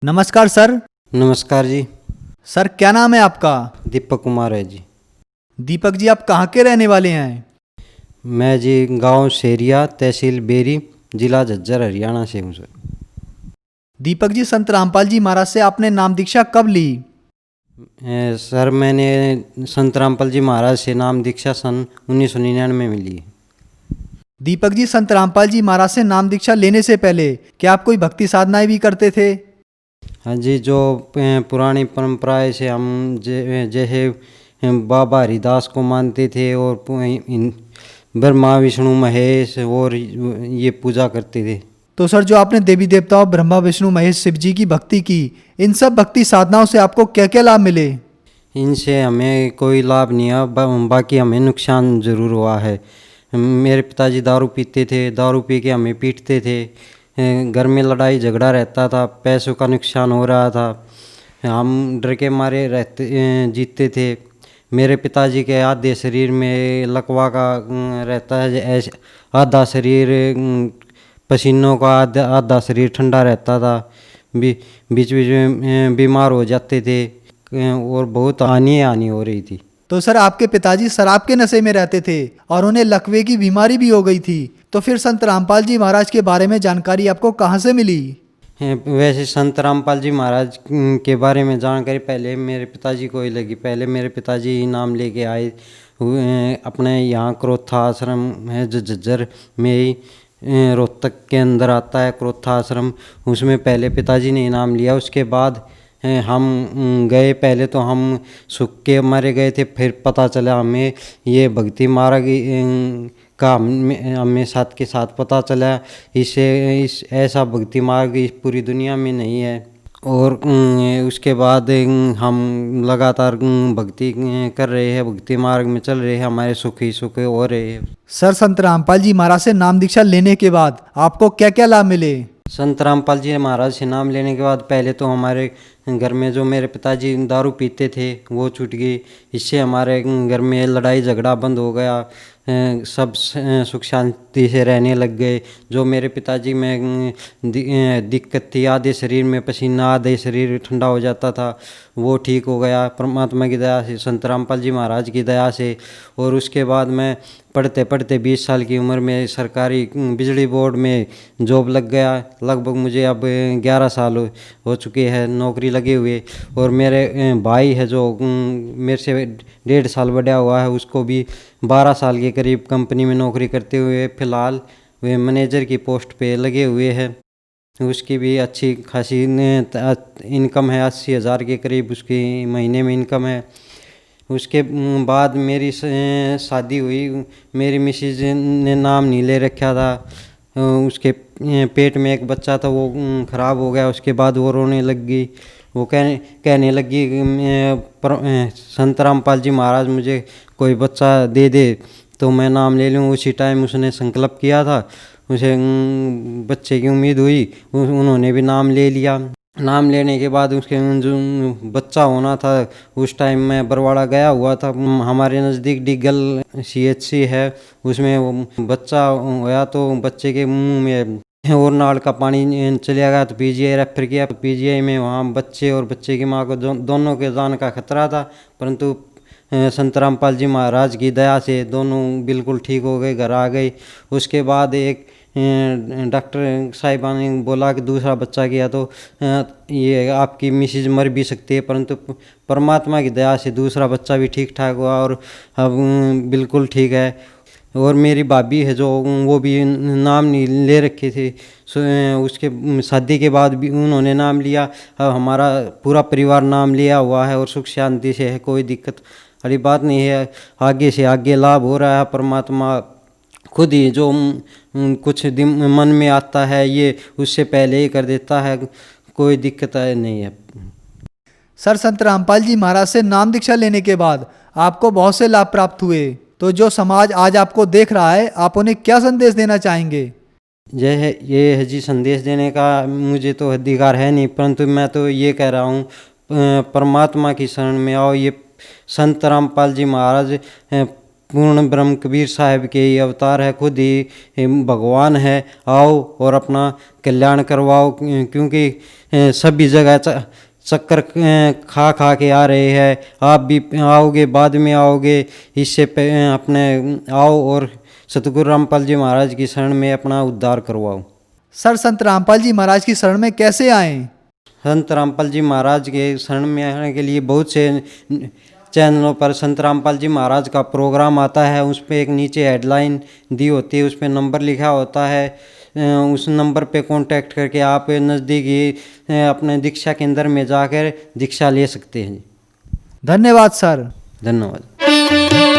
नमस्कार सर। नमस्कार जी। सर क्या नाम है आपका? दीपक कुमार है जी। दीपक जी, आप कहाँ के रहने वाले हैं? मैं जी गांव शेरिया, तहसील बेरी, जिला झज्जर, हरियाणा से हूँ सर। दीपक जी, संत रामपाल जी महाराज से आपने नाम दीक्षा कब ली? सर मैंने संत रामपाल जी महाराज से नाम दीक्षा सन 1999 में ली। दीपक जी, संत रामपाल जी महाराज से नाम दीक्षा लेने से पहले क्या आप कोई भक्ति साधनाएं भी करते थे? हाँ जी, जो पुरानी परंपराएं से हम जैसे बाबा हरिदास को मानते थे और ब्रह्मा विष्णु महेश और ये पूजा करते थे। तो सर, जो आपने देवी देवताओं ब्रह्मा विष्णु महेश शिव जी की भक्ति की, इन सब भक्ति साधनाओं से आपको क्या क्या लाभ मिले? इनसे हमें कोई लाभ नहीं है, बाकी हमें नुकसान ज़रूर हुआ है। मेरे पिताजी दारू पीते थे, दारू पी के हमें पीटते थे, घर में लड़ाई झगड़ा रहता था, पैसों का नुकसान हो रहा था, हम डर के मारे जीते थे। मेरे पिताजी के आधे शरीर में लकवा का रहता है, ऐसे आधा शरीर पसीनों का, आधा आधा शरीर ठंडा रहता था, बीच बीच में बीमार हो जाते थे और बहुत हानि हो रही थी। तो सर, आपके पिताजी शराब के नशे में रहते थे और उन्हें लकवे की बीमारी भी हो गई थी। तो फिर संत रामपाल जी महाराज के बारे में जानकारी आपको कहाँ से मिली? वैसे संत रामपाल जी महाराज के बारे में जानकारी पहले मेरे पिताजी को ही लगी। पहले मेरे पिताजी ही नाम लेके आए अपने यहाँ क्रोथा आश्रम है जो झज्जर में ही रोहतक के अंदर आता है क्रोथा आश्रम, उसमें पहले पिताजी ने नाम लिया। उसके बाद हम गए, पहले तो हम सुख के मारे गए थे, फिर पता चला हमें ये भक्ति मार्ग का हमें साथ के साथ पता चला इस ऐसा भक्ति मार्ग इस पूरी दुनिया में नहीं है। और उसके बाद हम लगातार भक्ति कर रहे हैं, भक्ति मार्ग में चल रहे हैं, हमारे सुख ही सुख हो रहे हैं। सर, संत रामपाल जी महाराज से नाम दीक्षा लेने के बाद आपको क्या क्या लाभ मिले? संत रामपाल जी महाराज से नाम लेने के बाद पहले तो हमारे घर में जो मेरे पिताजी दारू पीते थे वो छूट गई। इससे हमारे घर में लड़ाई झगड़ा बंद हो गया, सब सुख शांति से रहने लग गए। जो मेरे पिताजी में दिक्कत थी, आधे शरीर में पसीना, आधे शरीर ठंडा हो जाता था, वो ठीक हो गया परमात्मा की दया से, संत रामपाल जी महाराज की दया से। और उसके बाद मैं पढ़ते पढ़ते 20 साल की उम्र में सरकारी बिजली बोर्ड में जॉब लग गया। लगभग मुझे अब 11 साल हो चुके हैं नौकरी लगे हुए। और मेरे भाई है जो मेरे से 1.5 साल बड़ा हुआ है, उसको भी 12 साल के करीब कंपनी में नौकरी करते हुए फिलहाल वे मैनेजर की पोस्ट पे लगे हुए हैं। उसकी भी अच्छी खासी इनकम है, 80,000 के करीब उसकी महीने में इनकम है। उसके बाद मेरी शादी हुई। मेरी मिसेज ने नाम नहीं ले रखा था, उसके पेट में एक बच्चा था, वो ख़राब हो गया। उसके बाद वो रोने लग गई, वो कहने लगी संत रामपाल जी महाराज मुझे कोई बच्चा दे दे तो मैं नाम ले लूँ। उसी टाइम उसने संकल्प किया था, उसे बच्चे की उम्मीद हुई, उन्होंने भी नाम ले लिया। नाम लेने के बाद उसके जो बच्चा होना था, उस टाइम मैं बरवाड़ा गया हुआ था। हमारे नज़दीक डिगल CHC है, उसमें वो बच्चा होया तो बच्चे के मुंह में और नाल का पानी चला गया, तो PGI रेफर किया। PGI में वहाँ बच्चे और बच्चे की माँ को दोनों के जान का खतरा था, परंतु संत रामपाल जी महाराज की दया से दोनों बिल्कुल ठीक हो गए, घर आ गए। उसके बाद एक डॉक्टर साहिबा ने बोला कि दूसरा बच्चा किया तो ये आपकी मिसेज मर भी सकती है, परंतु परमात्मा की दया से दूसरा बच्चा भी ठीक ठाक हुआ और अब बिल्कुल ठीक है। और मेरी भाभी है जो वो भी नाम नहीं ले रखे थे, उसके शादी के बाद भी उन्होंने नाम लिया। अब हमारा पूरा परिवार नाम लिया हुआ है और सुख शांति से है, कोई दिक्कत वाली बात नहीं है। आगे से आगे लाभ हो रहा है, परमात्मा खुद ही जो कुछ दिन मन में आता है ये उससे पहले ही कर देता है, कोई दिक्कत नहीं है। सर, संत रामपाल जी महाराज से नाम दीक्षा लेने के बाद आपको बहुत से लाभ प्राप्त हुए, तो जो समाज आज आपको देख रहा है, आप उन्हें क्या संदेश देना चाहेंगे? ये है जी, संदेश देने का मुझे तो अधिकार है नहीं, परंतु मैं तो ये कह रहा हूँ परमात्मा की शरण में आओ। ये संत रामपाल जी महाराज पूर्ण ब्रह्म कबीर साहब के ही अवतार है, खुद ही भगवान है। आओ और अपना कल्याण करवाओ, क्योंकि सभी जगह चक्कर खा खा के आ रहे हैं। आप भी आओगे, बाद में आओगे, इससे अपने आओ और सतगुरु रामपाल जी महाराज की शरण में अपना उद्धार करवाओ। सर संत रामपाल जी महाराज की शरण में कैसे आए? संत रामपाल जी महाराज के शरण में आने के लिए बहुत से चैनलों पर संत रामपाल जी महाराज का प्रोग्राम आता है। उस पर एक नीचे हेडलाइन दी होती है, उस पर नंबर लिखा होता है। उस नंबर पे कांटेक्ट करके आप नज़दीकी अपने दीक्षा केंद्र में जाकर दीक्षा ले सकते हैं। धन्यवाद सर। धन्यवाद।